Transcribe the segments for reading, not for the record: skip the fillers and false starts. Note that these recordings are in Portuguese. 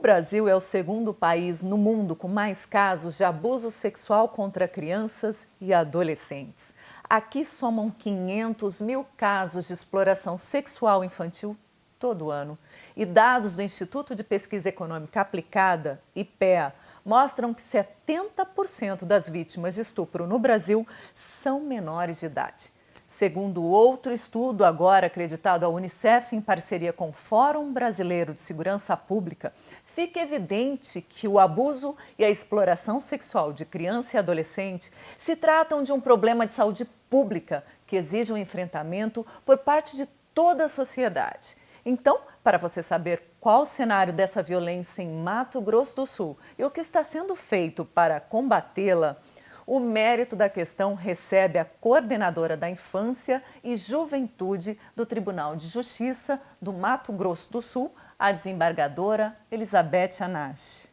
Brasil é o segundo país no mundo com mais casos de abuso sexual contra crianças e adolescentes. Aqui somam 500 mil casos de exploração sexual infantil todo ano. E dados do Instituto de Pesquisa Econômica Aplicada, IPEA, mostram que 70% das vítimas de estupro no Brasil são menores de idade. Segundo outro estudo, agora acreditado à Unicef em parceria com o Fórum Brasileiro de Segurança Pública, fica evidente que o abuso e a exploração sexual de criança e adolescente se tratam de um problema de saúde pública que exige um enfrentamento por parte de toda a sociedade. Então, para você saber qual o cenário dessa violência em Mato Grosso do Sul e o que está sendo feito para combatê-la, o mérito da questão recebe a coordenadora da Infância e Juventude do Tribunal de Justiça do Mato Grosso do Sul, a desembargadora Elizabeth Anache.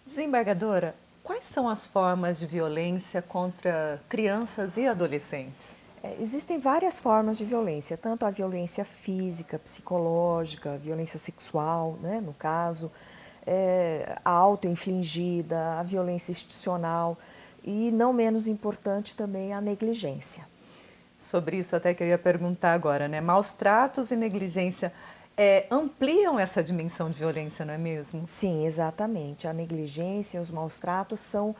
Desembargadora, quais são as formas de violência contra crianças e adolescentes? Existem várias formas de violência, tanto a violência física, psicológica, a violência sexual, né, no caso, a auto-infligida, a violência institucional e, não menos importante, também a negligência. Sobre isso até que eu ia perguntar agora, né? Maus tratos e negligência ampliam essa dimensão de violência, não é mesmo? Sim, exatamente. A negligência e os maus tratos são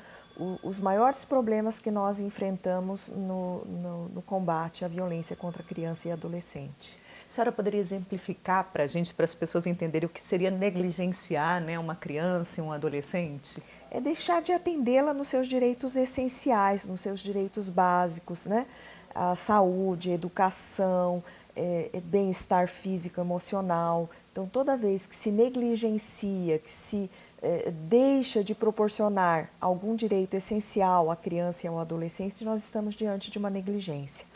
os maiores problemas que nós enfrentamos no combate à violência contra criança e adolescente. A senhora poderia exemplificar para a gente, para as pessoas entenderem o que seria negligenciar, né, uma criança e um adolescente? É deixar de atendê-la nos seus direitos essenciais, nos seus direitos básicos, né? A saúde, a educação, bem-estar físico, emocional. Então, toda vez que se negligencia, que se deixa de proporcionar algum direito essencial à criança e ao adolescente, nós estamos diante de uma negligência.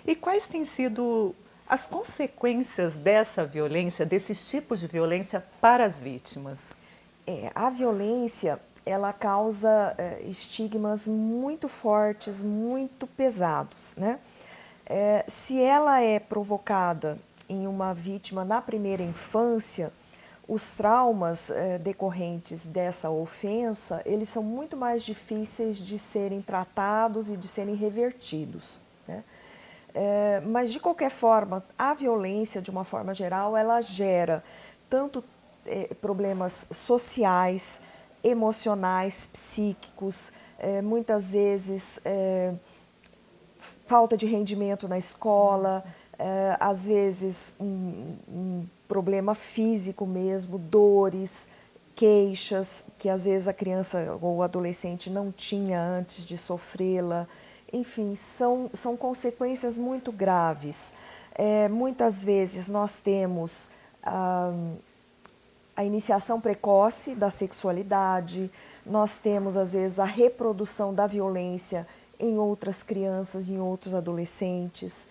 E quais têm sido as consequências dessa violência, desses tipos de violência para as vítimas? A violência, ela causa estigmas muito fortes, muito pesados, né? Se ela é provocada em uma vítima na primeira infância, os traumas decorrentes dessa ofensa, eles são muito mais difíceis de serem tratados e de serem revertidos, né? Mas, de qualquer forma, a violência, de uma forma geral, ela gera tanto problemas sociais, emocionais, psíquicos, muitas vezes falta de rendimento na escola, às vezes um problema físico mesmo, dores, queixas, que às vezes a criança ou o adolescente não tinha antes de sofrê-la. Enfim, são consequências muito graves. Muitas vezes nós temos a iniciação precoce da sexualidade, nós temos às vezes a reprodução da violência em outras crianças, em outros adolescentes.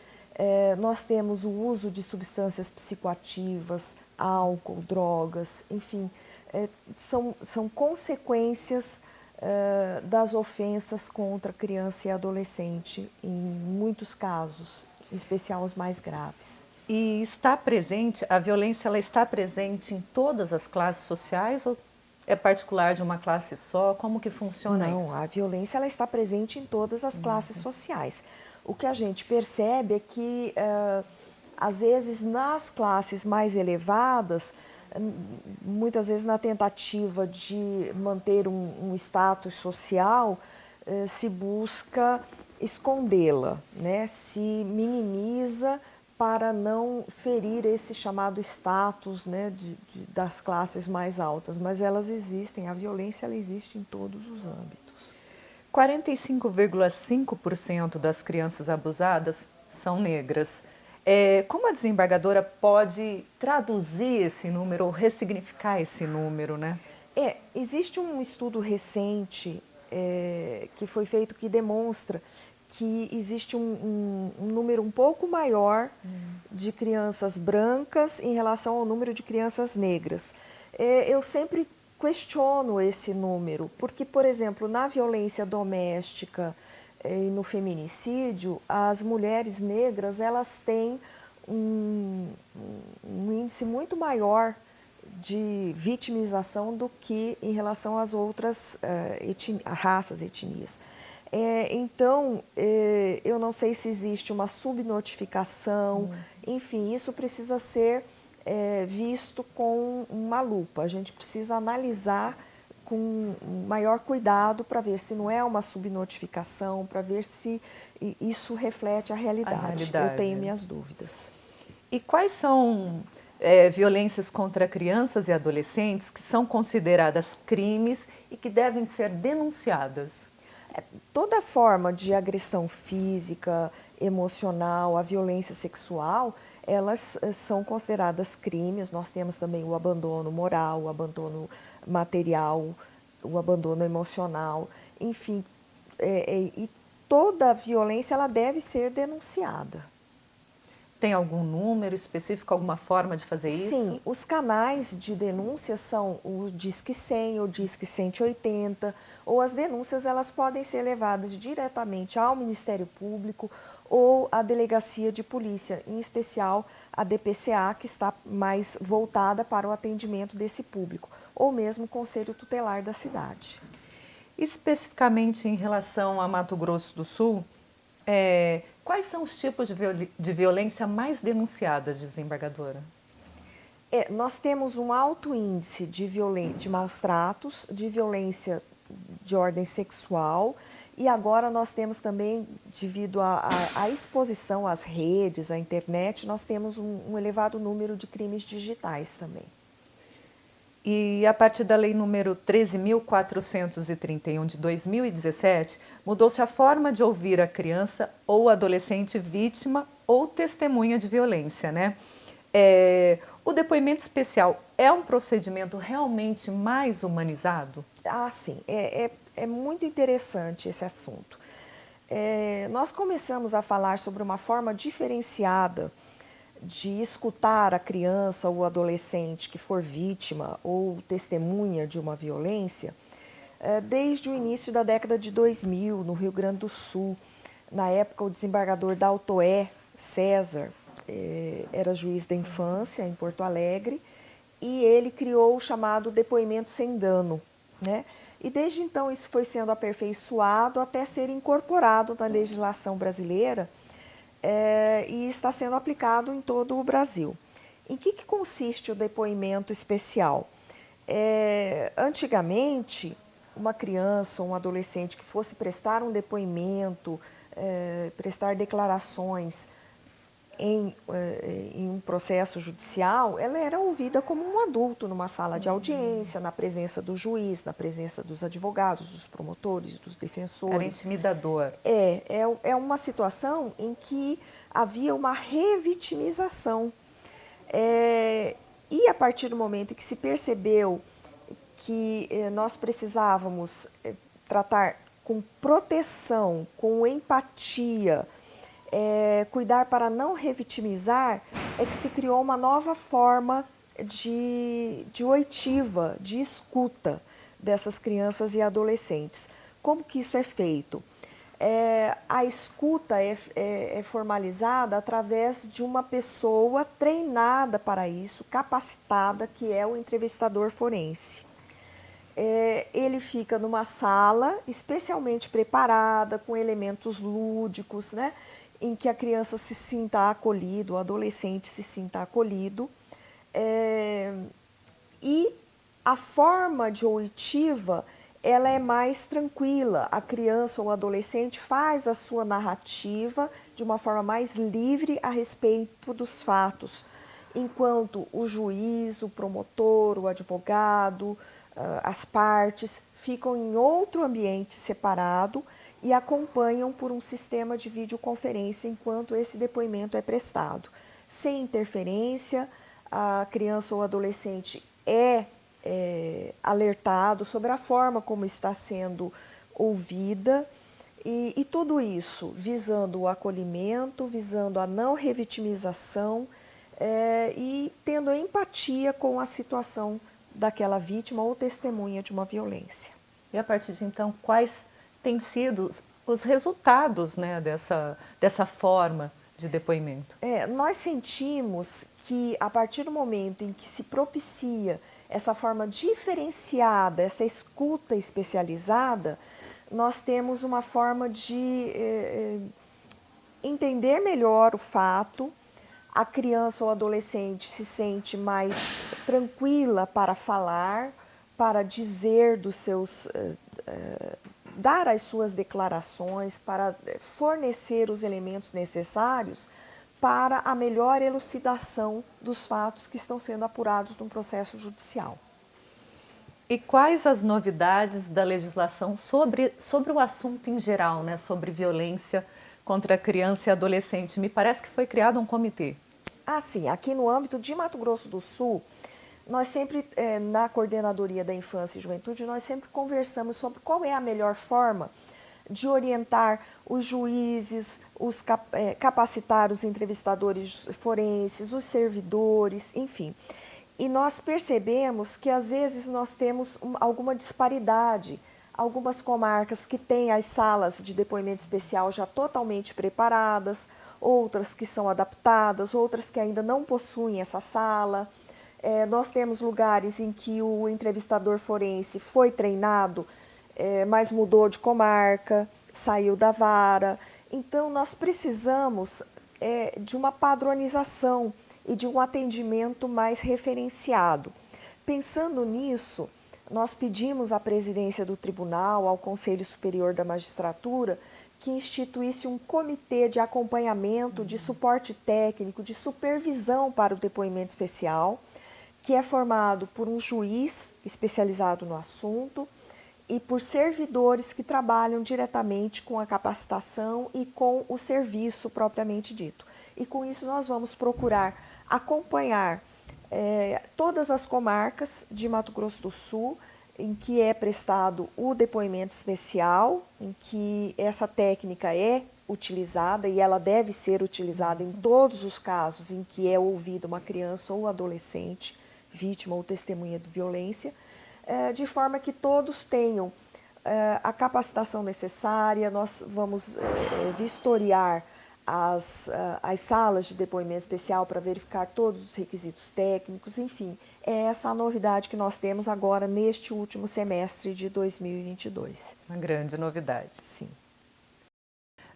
Nós temos o uso de substâncias psicoativas, álcool, drogas, enfim, são consequências das ofensas contra criança e adolescente, em muitos casos, em especial os mais graves. E está presente, a violência ela está presente em todas as classes sociais ou é particular de uma classe só? Como que funciona isso? Não, a violência ela está presente em todas as classes sociais. O que a gente percebe é que, às vezes, nas classes mais elevadas, muitas vezes na tentativa de manter um status social, se busca escondê-la, né? Se minimiza para não ferir esse chamado status, né, das classes mais altas, mas elas existem, a violência ela existe em todos os âmbitos. 45,5% das crianças abusadas são negras. Como a desembargadora pode traduzir esse número ou ressignificar esse número, né? Existe um estudo recente que foi feito que demonstra que existe um número um pouco maior de crianças brancas em relação ao número de crianças negras. Eu sempre questiono esse número, porque, por exemplo, na violência doméstica e no feminicídio, as mulheres negras elas têm um índice muito maior de vitimização do que em relação às outras raças, etnias. Então, eu não sei se existe uma subnotificação, enfim, isso precisa ser visto com uma lupa. A gente precisa analisar com maior cuidado para ver se não é uma subnotificação, para ver se isso reflete a realidade. Eu tenho minhas dúvidas. E quais são violências contra crianças e adolescentes que são consideradas crimes e que devem ser denunciadas? Toda forma de agressão física, emocional, a violência sexual, elas são consideradas crimes. Nós temos também o abandono moral, o abandono material, o abandono emocional, enfim, e toda violência ela deve ser denunciada. Tem algum número específico, alguma forma de fazer isso? Sim, os canais de denúncia são o Disque 100, o Disque 180, ou as denúncias elas podem ser levadas diretamente ao Ministério Público ou à Delegacia de Polícia, em especial a DPCA, que está mais voltada para o atendimento desse público, ou mesmo o Conselho Tutelar da cidade. Especificamente em relação a Mato Grosso do Sul, quais são os tipos de violência mais denunciadas, desembargadora? Nós temos um alto índice de maus tratos, de violência de ordem sexual, e agora nós temos também, devido à exposição às redes, à internet, nós temos um elevado número de crimes digitais também. E a partir da lei número 13.431 de 2017, mudou-se a forma de ouvir a criança ou adolescente vítima ou testemunha de violência, né? O depoimento especial é um procedimento realmente mais humanizado? Ah, sim. É muito interessante esse assunto. Nós começamos a falar sobre uma forma diferenciada de escutar a criança ou o adolescente que for vítima ou testemunha de uma violência desde o início da década de 2000, no Rio Grande do Sul. Na época, o desembargador da Altoé, César, era juiz da infância em Porto Alegre, e ele criou o chamado depoimento sem dano, né? E desde então isso foi sendo aperfeiçoado até ser incorporado na legislação brasileira e está sendo aplicado em todo o Brasil. Em que consiste o depoimento especial? Antigamente, uma criança ou um adolescente que fosse prestar um depoimento, prestar declarações em um processo judicial, ela era ouvida como um adulto numa sala de audiência, na presença do juiz, na presença dos advogados, dos promotores, dos defensores. Era intimidador. É uma situação em que havia uma revitimização. E a partir do momento em que se percebeu que nós precisávamos tratar com proteção, com empatia, cuidar para não revitimizar, é que se criou uma nova forma de oitiva, de escuta dessas crianças e adolescentes. Como que isso é feito? A escuta é formalizada através de uma pessoa treinada para isso, capacitada, que é o entrevistador forense. Ele fica numa sala especialmente preparada, com elementos lúdicos, né? Em que a criança se sinta acolhido, o adolescente se sinta acolhido. E a forma de oitiva, ela é mais tranquila. A criança ou o adolescente faz a sua narrativa de uma forma mais livre a respeito dos fatos, enquanto o juiz, o promotor, o advogado, as partes ficam em outro ambiente separado e acompanham por um sistema de videoconferência enquanto esse depoimento é prestado. Sem interferência, a criança ou adolescente é alertado sobre a forma como está sendo ouvida e tudo isso visando o acolhimento, visando a não revitimização e tendo empatia com a situação daquela vítima ou testemunha de uma violência. E a partir de então, quais têm sido os resultados, né, dessa forma de depoimento? Nós sentimos que a partir do momento em que se propicia essa forma diferenciada, essa escuta especializada, nós temos uma forma de entender melhor o fato, a criança ou adolescente se sente mais tranquila para falar, para dizer dos seus, dar as suas declarações, para fornecer os elementos necessários para a melhor elucidação dos fatos que estão sendo apurados no processo judicial. E quais as novidades da legislação sobre o assunto em geral, né? Sobre violência contra a criança e adolescente? Me parece que foi criado um comitê. Ah, sim. Aqui no âmbito de Mato Grosso do Sul, nós sempre, na Coordenadoria da Infância e Juventude, nós sempre conversamos sobre qual é a melhor forma de orientar os juízes, capacitar os entrevistadores forenses, os servidores, enfim. E nós percebemos que às vezes nós temos alguma disparidade. Algumas comarcas que têm as salas de depoimento especial já totalmente preparadas, outras que são adaptadas, outras que ainda não possuem essa sala. Nós temos lugares em que o entrevistador forense foi treinado, mas mudou de comarca, saiu da vara. Então, nós precisamos de uma padronização e de um atendimento mais referenciado. Pensando nisso, nós pedimos à presidência do tribunal, ao Conselho Superior da Magistratura, que instituísse um comitê de acompanhamento, de suporte técnico, de supervisão para o depoimento especial, que é formado por um juiz especializado no assunto e por servidores que trabalham diretamente com a capacitação e com o serviço propriamente dito. E com isso nós vamos procurar acompanhar todas as comarcas de Mato Grosso do Sul em que é prestado o depoimento especial, em que essa técnica é utilizada e ela deve ser utilizada em todos os casos em que é ouvida uma criança ou adolescente, vítima ou testemunha de violência, de forma que todos tenham a capacitação necessária. Nós vamos vistoriar as salas de depoimento especial para verificar todos os requisitos técnicos, enfim, é essa a novidade que nós temos agora neste último semestre de 2022. Uma grande novidade. Sim.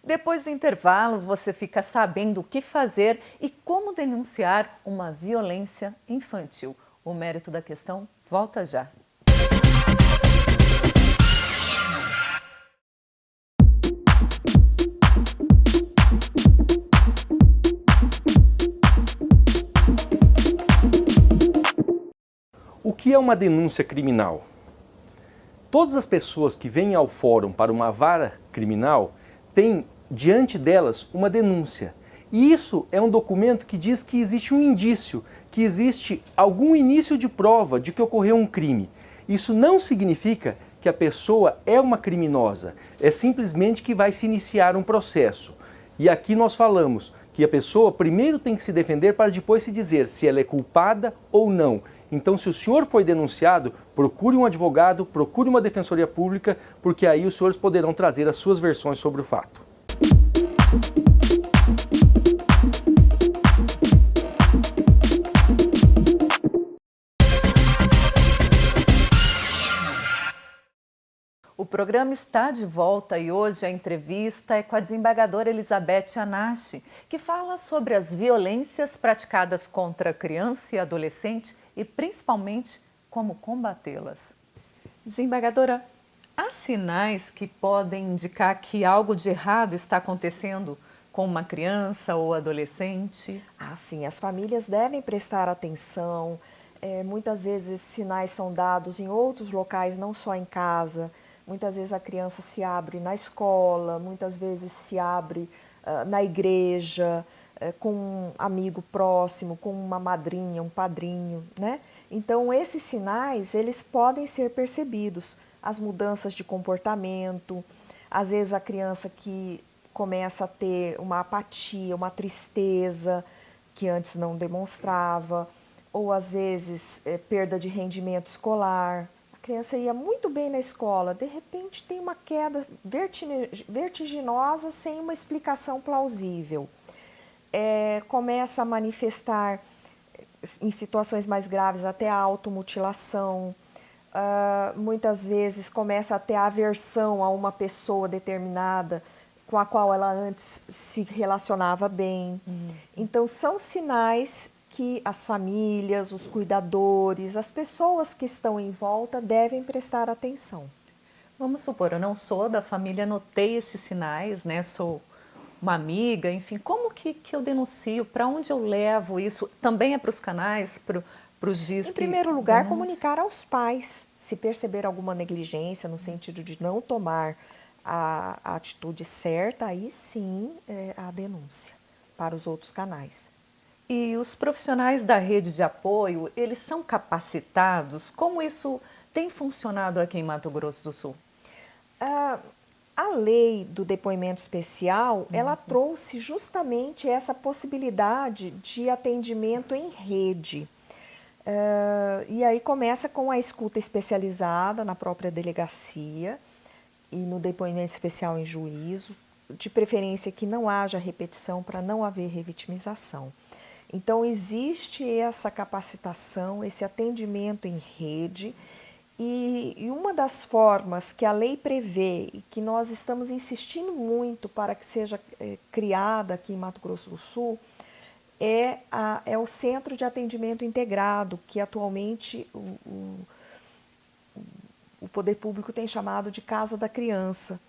Depois do intervalo, você fica sabendo o que fazer e como denunciar uma violência infantil. O mérito da questão volta já. O que é uma denúncia criminal? Todas as pessoas que vêm ao fórum para uma vara criminal têm diante delas uma denúncia. E isso é um documento que diz que existe um indício, que existe algum início de prova de que ocorreu um crime. Isso não significa que a pessoa é uma criminosa, é simplesmente que vai se iniciar um processo. E aqui nós falamos que a pessoa primeiro tem que se defender para depois se dizer se ela é culpada ou não. Então, se o senhor foi denunciado, procure um advogado, procure uma defensoria pública, porque aí os senhores poderão trazer as suas versões sobre o fato. O programa está de volta e hoje a entrevista é com a desembargadora Elizabeth Anache, que fala sobre as violências praticadas contra criança e adolescente e principalmente como combatê-las. Desembargadora, há sinais que podem indicar que algo de errado está acontecendo com uma criança ou adolescente? Ah, sim, as famílias devem prestar atenção. Muitas vezes esses sinais são dados em outros locais, não só em casa. Muitas vezes a criança se abre na escola, muitas vezes se abre na igreja, com um amigo próximo, com uma madrinha, um padrinho, né? Então, esses sinais, eles podem ser percebidos. As mudanças de comportamento, às vezes a criança que começa a ter uma apatia, uma tristeza, que antes não demonstrava, ou às vezes perda de rendimento escolar. A criança ia muito bem na escola, de repente tem uma queda vertiginosa sem uma explicação plausível. Começa a manifestar em situações mais graves, até a automutilação. Muitas vezes começa a ter aversão a uma pessoa determinada com a qual ela antes se relacionava bem. Então, são sinais que as famílias, os cuidadores, as pessoas que estão em volta devem prestar atenção. Vamos supor, eu não sou da família, notei esses sinais, né? Sou uma amiga, enfim, como que eu denuncio? Para onde eu levo isso? Também é para os canais, para os Em primeiro lugar, denúncia? comunicar aos pais, se perceber alguma negligência no sentido de não tomar a atitude certa, aí sim a denúncia para os outros canais. E os profissionais da rede de apoio, eles são capacitados? Como isso tem funcionado aqui em Mato Grosso do Sul? A lei do depoimento especial, ela trouxe justamente essa possibilidade de atendimento em rede. E aí começa com a escuta especializada na própria delegacia e no depoimento especial em juízo, de preferência que não haja repetição para não haver revitimização. Então, existe essa capacitação, esse atendimento em rede, e uma das formas que a lei prevê e que nós estamos insistindo muito para que seja criada aqui em Mato Grosso do Sul é o Centro de Atendimento Integrado, que atualmente o Poder Público tem chamado de Casa da Criança,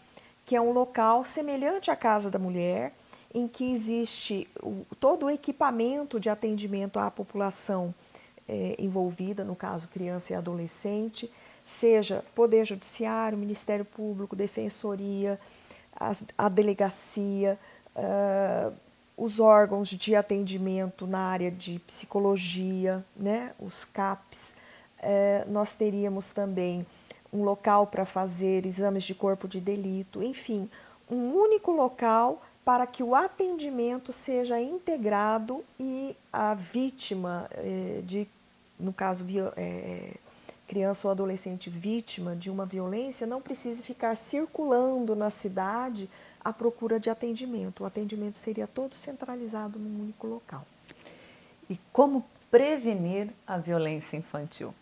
que é um local semelhante à Casa da Mulher, em que existe todo o equipamento de atendimento à população envolvida, no caso criança e adolescente, seja Poder Judiciário, Ministério Público, Defensoria, a delegacia, os órgãos de atendimento na área de psicologia, né, os CAPs. Nós teríamos também um local para fazer exames de corpo de delito, enfim, um único local para que o atendimento seja integrado e a vítima, no caso, criança ou adolescente vítima de uma violência, não precise ficar circulando na cidade à procura de atendimento. O atendimento seria todo centralizado num único local. E como prevenir a violência infantil?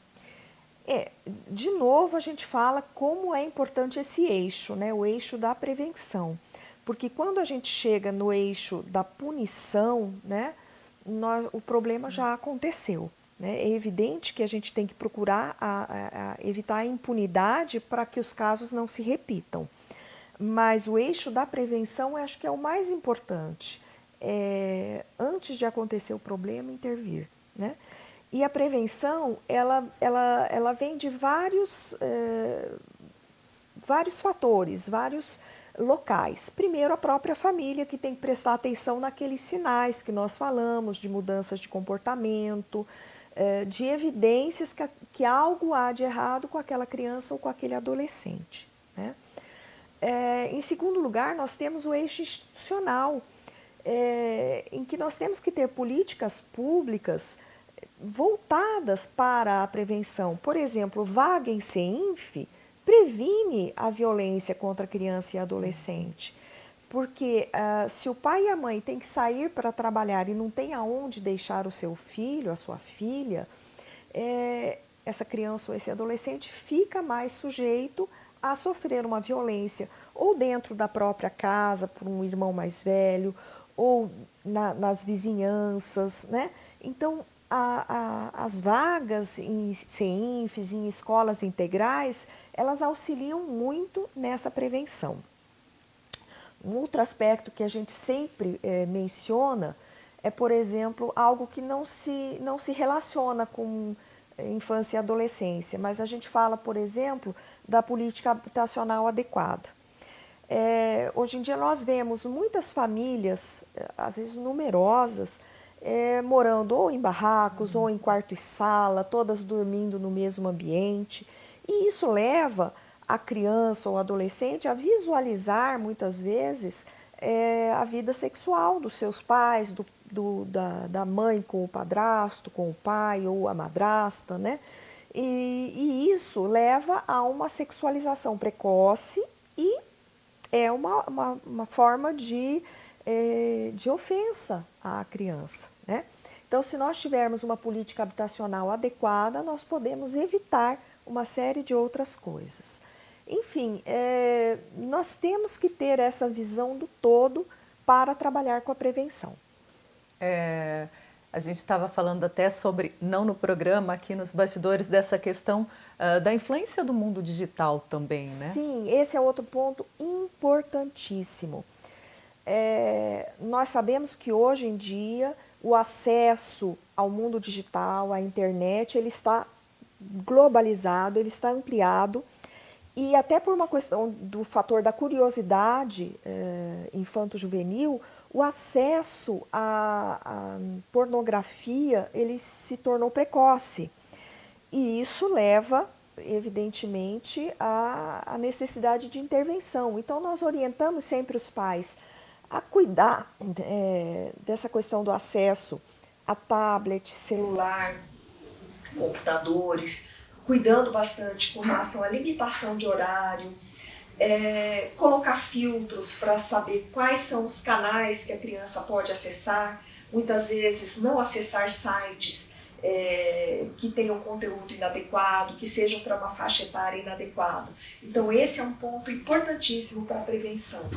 De novo, a gente fala como é importante esse eixo, né? O eixo da prevenção. Porque quando a gente chega no eixo da punição, né, o problema já aconteceu. Né? É evidente que a gente tem que procurar evitar a impunidade para que os casos não se repitam. Mas o eixo da prevenção eu acho que é o mais importante. Antes de acontecer o problema, intervir. Né? E a prevenção, ela vem de vários fatores, vários locais. Primeiro, a própria família, que tem que prestar atenção naqueles sinais que nós falamos, de mudanças de comportamento, de evidências que algo há de errado com aquela criança ou com aquele adolescente. Né? Em segundo lugar, nós temos o eixo institucional, em que nós temos que ter políticas públicas voltadas para a prevenção. Por exemplo, vaga em CEINF previne a violência contra a criança e adolescente. Porque se o pai e a mãe têm que sair para trabalhar e não tem aonde deixar o seu filho, a sua filha, essa criança ou esse adolescente fica mais sujeito a sofrer uma violência, ou dentro da própria casa, por um irmão mais velho, ou nas vizinhanças. Né? Então, as vagas em CEINFs, em escolas integrais, elas auxiliam muito nessa prevenção. Um outro aspecto que a gente sempre menciona é, por exemplo, algo que não se relaciona com infância e adolescência, mas a gente fala, por exemplo, da política habitacional adequada. Hoje em dia nós vemos muitas famílias, às vezes numerosas, morando ou em barracos ou em quarto e sala, todas dormindo no mesmo ambiente. E isso leva a criança ou adolescente a visualizar, muitas vezes, a vida sexual dos seus pais, da mãe com o padrasto, com o pai ou a madrasta, né? E isso leva a uma sexualização precoce e é uma forma de ofensa à criança. Né? Então, se nós tivermos uma política habitacional adequada, nós podemos evitar uma série de outras coisas. Enfim, nós temos que ter essa visão do todo para trabalhar com a prevenção. A gente estava falando até sobre, não no programa, aqui nos bastidores, dessa questão da influência do mundo digital também, né? Sim, esse é outro ponto importantíssimo. Nós sabemos que hoje em dia o acesso ao mundo digital, à internet, ele está globalizado, ele está ampliado e até por uma questão do fator da curiosidade infanto-juvenil, o acesso à pornografia ele se tornou precoce e isso leva, evidentemente, à necessidade de intervenção. Então, nós orientamos sempre os pais a cuidar dessa questão do acesso a tablet, celular, computadores, cuidando bastante com relação à limitação de horário, colocar filtros para saber quais são os canais que a criança pode acessar, muitas vezes não acessar sites que tenham conteúdo inadequado, que sejam para uma faixa etária inadequada. Então esse é um ponto importantíssimo para a prevenção.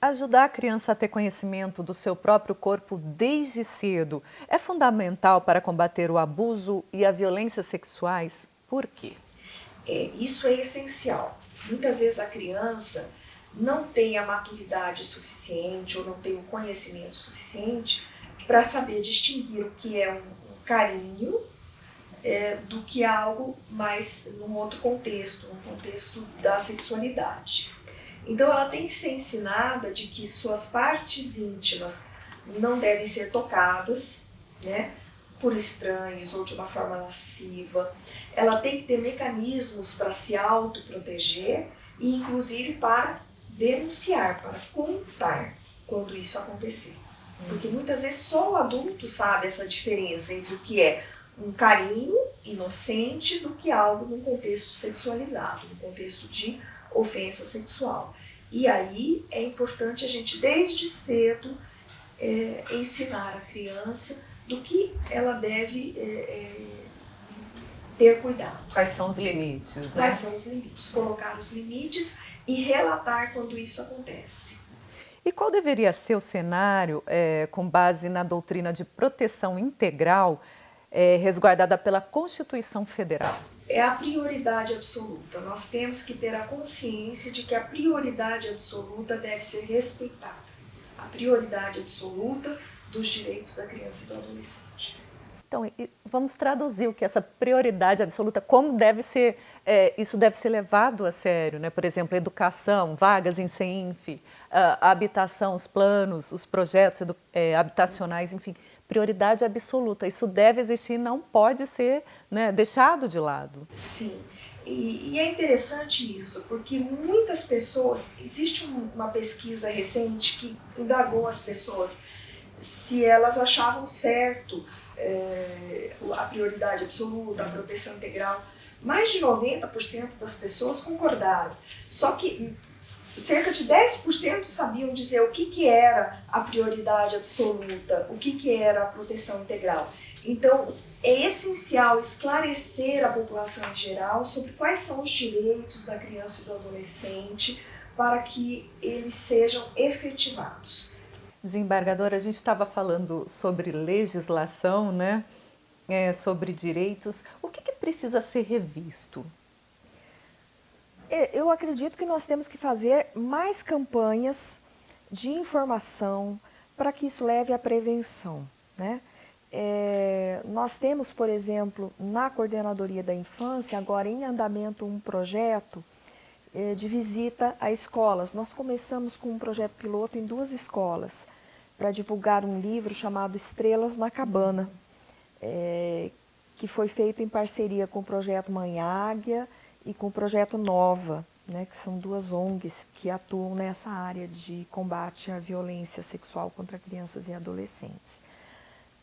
Ajudar a criança a ter conhecimento do seu próprio corpo desde cedo é fundamental para combater o abuso e a violência sexuais. Por quê? Isso é essencial. Muitas vezes a criança não tem a maturidade suficiente ou não tem o conhecimento suficiente para saber distinguir o que é um carinho do que algo mais num outro contexto, no contexto da sexualidade. Então ela tem que ser ensinada de que suas partes íntimas não devem ser tocadas, né, por estranhos ou de uma forma lasciva. Ela tem que ter mecanismos para se autoproteger e inclusive para denunciar, para contar quando isso acontecer. Porque muitas vezes só o adulto sabe essa diferença entre o que é um carinho inocente do que algo num contexto sexualizado, no contexto de ofensa sexual. E aí é importante a gente desde cedo ensinar a criança do que ela deve ter cuidado. Quais são os limites, né? Quais são os limites, colocar os limites e relatar quando isso acontece. E qual deveria ser o cenário, com base na doutrina de proteção integral, resguardada pela Constituição Federal? É a prioridade absoluta. Nós temos que ter a consciência de que a prioridade absoluta deve ser respeitada. A prioridade absoluta dos direitos da criança e do adolescente. Então, vamos traduzir o que é essa prioridade absoluta, como deve ser, isso deve ser levado a sério, né? Por exemplo, educação, vagas em CENF, a habitação, os planos, os projetos habitacionais, enfim, prioridade absoluta. Isso deve existir, não pode ser, né, deixado de lado. Sim, e é interessante isso, porque muitas pessoas, existe uma pesquisa recente que indagou as pessoas se elas achavam certo a prioridade absoluta, a proteção integral. Mais de 90% das pessoas concordaram, só que cerca de 10% sabiam dizer o que era a prioridade absoluta, o que era a proteção integral. Então, é essencial esclarecer a população em geral sobre quais são os direitos da criança e do adolescente para que eles sejam efetivados. Desembargadora, a gente estava falando sobre legislação, né? Sobre direitos. O que precisa ser revisto? Eu acredito que nós temos que fazer mais campanhas de informação para que isso leve à prevenção, né? Nós temos, por exemplo, na Coordenadoria da Infância, agora em andamento um projeto de visita a escolas. Nós começamos com um projeto piloto em 2 escolas para divulgar um livro chamado Estrelas na Cabana, que foi feito em parceria com o Projeto Mãe Águia e com o Projeto Nova, né, que são 2 ONGs que atuam nessa área de combate à violência sexual contra crianças e adolescentes.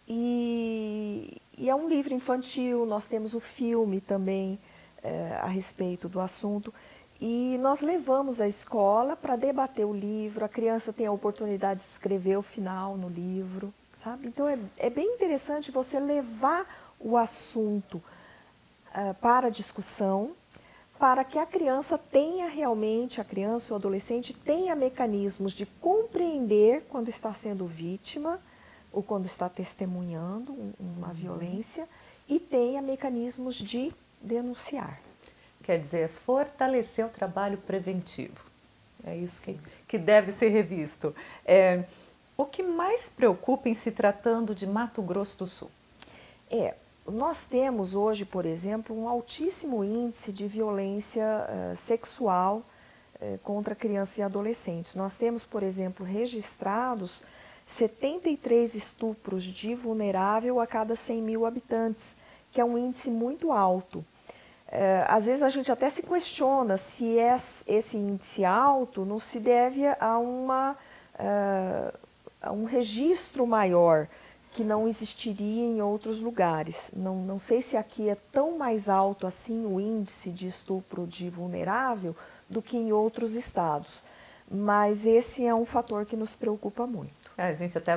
E é um livro infantil, nós temos o filme também a respeito do assunto. E nós levamos a escola para debater o livro, a criança tem a oportunidade de escrever o final no livro, sabe? Então é bem interessante você levar o assunto para a discussão, para que a criança tenha realmente, a criança ou adolescente tenha mecanismos de compreender quando está sendo vítima ou quando está testemunhando uma violência e tenha mecanismos de denunciar. Quer dizer, fortalecer o trabalho preventivo. É isso que deve ser revisto. O que mais preocupa em se tratando de Mato Grosso do Sul? Nós temos hoje, por exemplo, um altíssimo índice de violência sexual contra crianças e adolescentes. Nós temos, por exemplo, registrados 73 estupros de vulnerável a cada 100 mil habitantes, que é um índice muito alto. Às vezes a gente até se questiona se esse índice alto não se deve a um registro maior que não existiria em outros lugares. Não sei se aqui é tão mais alto assim o índice de estupro de vulnerável do que em outros estados, mas esse é um fator que nos preocupa muito. A gente até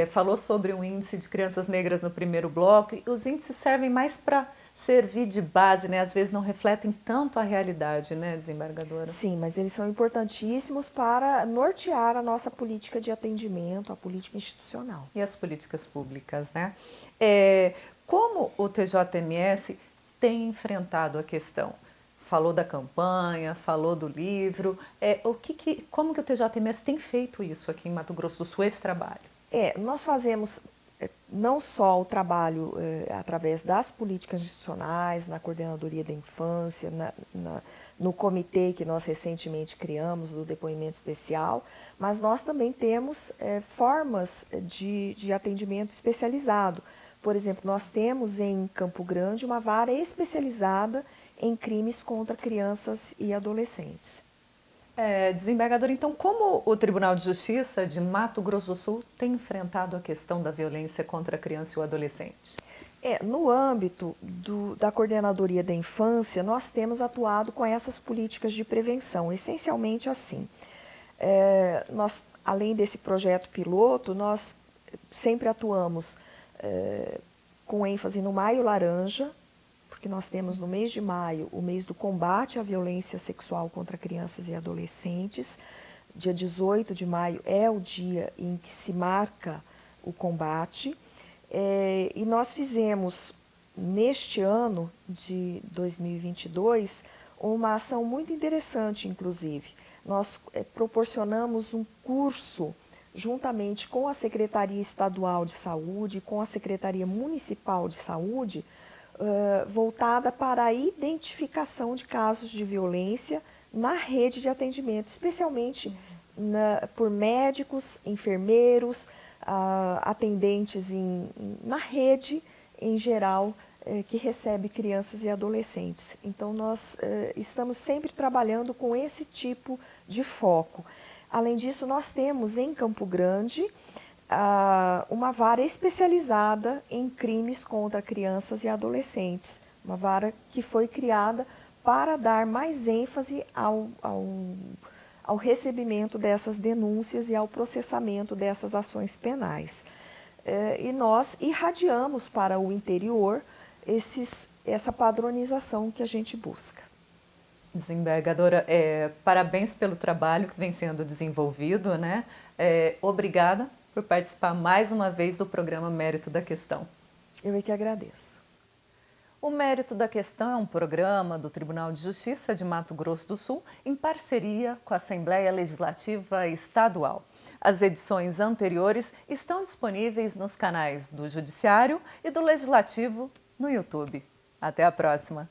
falou sobre o índice de crianças negras no primeiro bloco, e os índices servem mais para servir de base, né? Às vezes não refletem tanto a realidade, né, desembargadora? Sim, mas eles são importantíssimos para nortear a nossa política de atendimento, a política institucional. E as políticas públicas, né? Como o TJMS tem enfrentado a questão? Falou da campanha, falou do livro. Como que o TJMS tem feito isso aqui em Mato Grosso do Sul, esse trabalho? Nós fazemos não só o trabalho através das políticas institucionais, na coordenadoria da infância, no comitê que nós recentemente criamos, do depoimento especial, mas nós também temos formas de atendimento especializado. Por exemplo, nós temos em Campo Grande uma vara especializada em crimes contra crianças e adolescentes. Desembargador, então, como o Tribunal de Justiça de Mato Grosso do Sul tem enfrentado a questão da violência contra a criança e o adolescente? No âmbito da coordenadoria da infância, nós temos atuado com essas políticas de prevenção, essencialmente assim. Nós, além desse projeto piloto, nós sempre atuamos com ênfase no Maio Laranja, porque nós temos no mês de maio o mês do combate à violência sexual contra crianças e adolescentes. Dia 18 de maio é o dia em que se marca o combate. E nós fizemos, neste ano de 2022, uma ação muito interessante, inclusive. Nós proporcionamos um curso juntamente com a Secretaria Estadual de Saúde, com a Secretaria Municipal de Saúde, voltada para a identificação de casos de violência na rede de atendimento, especialmente por médicos, enfermeiros, atendentes na rede em geral que recebe crianças e adolescentes. Então, nós estamos sempre trabalhando com esse tipo de foco. Além disso, nós temos em Campo Grande uma vara especializada em crimes contra crianças e adolescentes, uma vara que foi criada para dar mais ênfase ao recebimento dessas denúncias e ao processamento dessas ações penais. E nós irradiamos para o interior essa padronização que a gente busca. Desembargadora, parabéns pelo trabalho que vem sendo desenvolvido, né? Obrigada por participar mais uma vez do programa Mérito da Questão. Eu é que agradeço. O Mérito da Questão é um programa do Tribunal de Justiça de Mato Grosso do Sul em parceria com a Assembleia Legislativa Estadual. As edições anteriores estão disponíveis nos canais do Judiciário e do Legislativo no YouTube. Até a próxima!